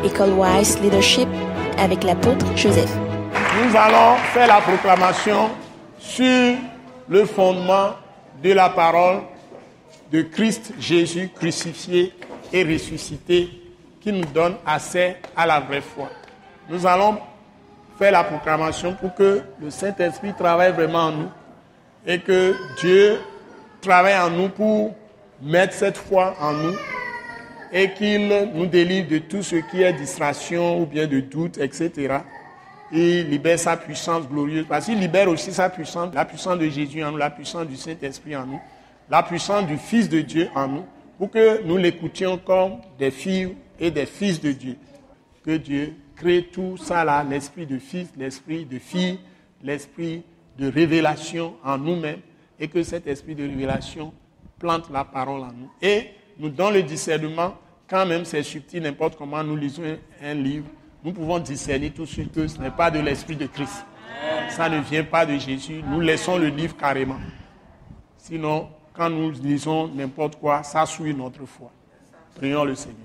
École Wise Leadership avec l'apôtre Joseph. Nous allons faire la proclamation sur le fondement de la parole de Christ Jésus crucifié et ressuscité qui nous donne accès à la vraie foi. Nous allons faire la proclamation pour que le Saint-Esprit travaille vraiment en nous et que Dieu travaille en nous pour mettre cette foi en nous et qu'il nous délivre de tout ce qui est distraction ou bien de doute, etc. Et libère sa puissance glorieuse. Parce qu'il libère aussi sa puissance, la puissance de Jésus en nous, la puissance du Saint-Esprit en nous, la puissance du Fils de Dieu en nous, pour que nous l'écoutions comme des filles et des fils de Dieu. Que Dieu crée tout ça là, l'esprit de fils, l'esprit de fille, l'esprit de révélation en nous-mêmes, et que cet esprit de révélation plante la parole en nous. Et nous donne le discernement, quand même c'est subtil, n'importe comment nous lisons un livre, nous pouvons discerner tout de suite que ce n'est pas de l'esprit de Christ. Ça ne vient pas de Jésus, nous laissons le livre carrément. Sinon, quand nous lisons n'importe quoi, ça souille notre foi. Prions le Seigneur.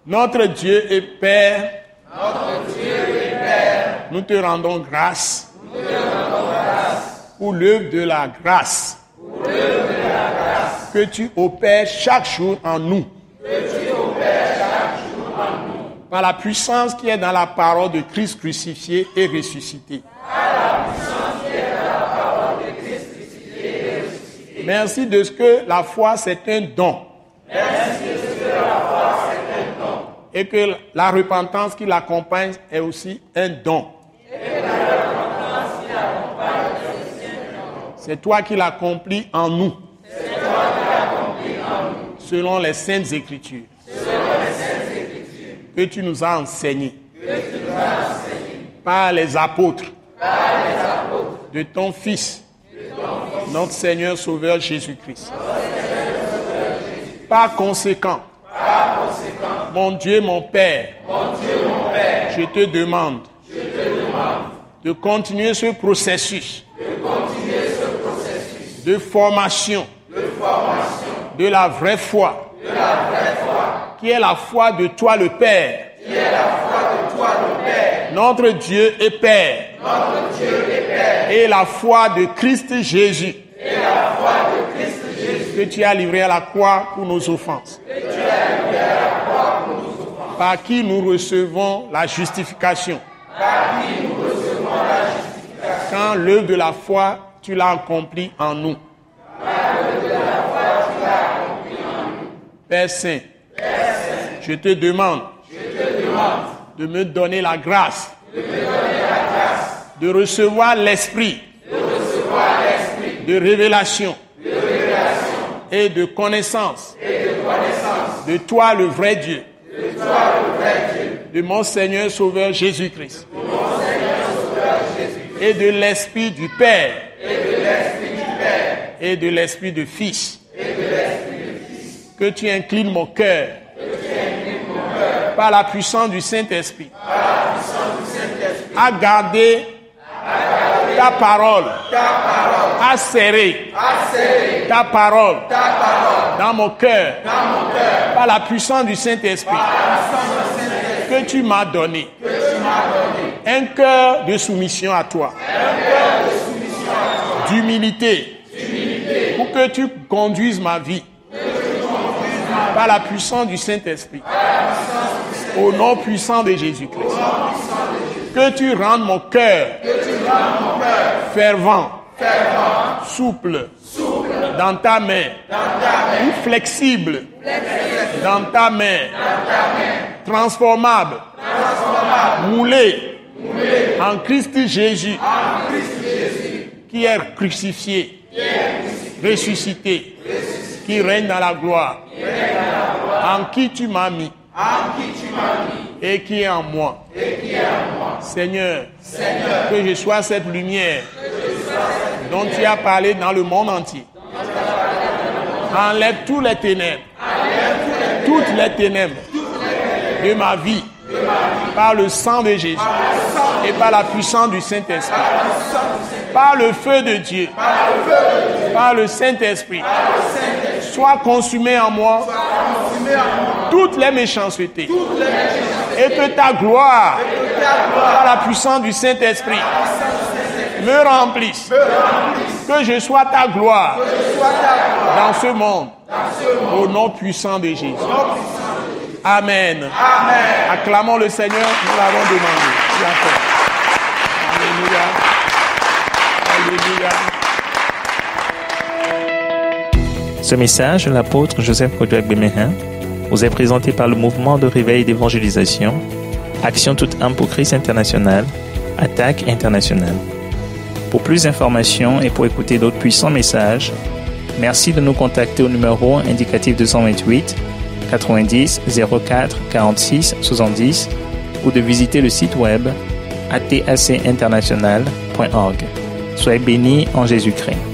Notre Dieu et Père, nous te rendons grâce pour l'œuvre de la grâce que tu opères chaque jour en nous. Par la puissance qui est dans la parole de Christ crucifié et ressuscité. Merci de ce que la foi c'est un don. Et que la repentance qui l'accompagne est aussi un don. C'est toi qui l'accomplis en nous. Selon les Saintes Écritures. Que tu nous as enseigné. Par les apôtres. De ton Fils. Notre Seigneur Sauveur Jésus-Christ. Par conséquent. Mon Dieu, mon Père, je te demande de continuer ce processus de formation de la vraie foi, qui est la foi de toi le Père, notre Dieu et Père, et la foi de Christ Jésus, que tu as livré à la croix pour nos offenses. Par qui nous recevons la justification. Quand l'œuvre de la foi, tu l'as accompli en nous. Père Saint, je te demande de me donner la grâce de recevoir l'esprit de révélation et de connaissance de toi le vrai Dieu. De mon Seigneur Sauveur Jésus-Christ. Et de l'Esprit du Père. Et de l'Esprit du Fils. Que tu inclines mon cœur. Par la puissance du Saint-Esprit. À garder ta parole. À serrer ta parole dans mon cœur. Par la puissance du Saint-Esprit. Que tu m'as donné. Un cœur de soumission à toi. D'humilité. Pour que tu conduises ma vie. Par la puissance du Saint-Esprit. Au nom puissant de Jésus-Christ. Que tu rendes mon cœur fervent, souple, dans ta main, ou flexible, dans ta main, transformable, moulé en Christ Jésus, qui est crucifié, ressuscité, qui règne dans la gloire, en qui tu m'as mis, et qui est en moi. Seigneur, que je sois cette lumière dont tu as parlé dans le monde entier. Enlève tous les ténèbres, toutes les ténèbres de ma vie, par le sang de Jésus et par la puissance du Saint-Esprit, par le feu de Dieu, par le Saint-Esprit. Sois consumé en moi toutes les méchancetés. Et que ta gloire, par la puissance du Saint-Esprit, me remplisse. Que je sois ta gloire dans ce monde. Au nom puissant de Jésus. Amen. Acclamons le Seigneur, nous l'avons demandé. Alléluia. Alléluia. Ce message de l'apôtre Joseph Kodouak Bemehin vous est présenté par le mouvement de réveil d'évangélisation, Action toute âme pour Christ international, Attaque internationale. Pour plus d'informations et pour écouter d'autres puissants messages, merci de nous contacter au numéro indicatif 228 90 04 46 70 ou de visiter le site web atacinternational.org. Soyez bénis en Jésus-Christ.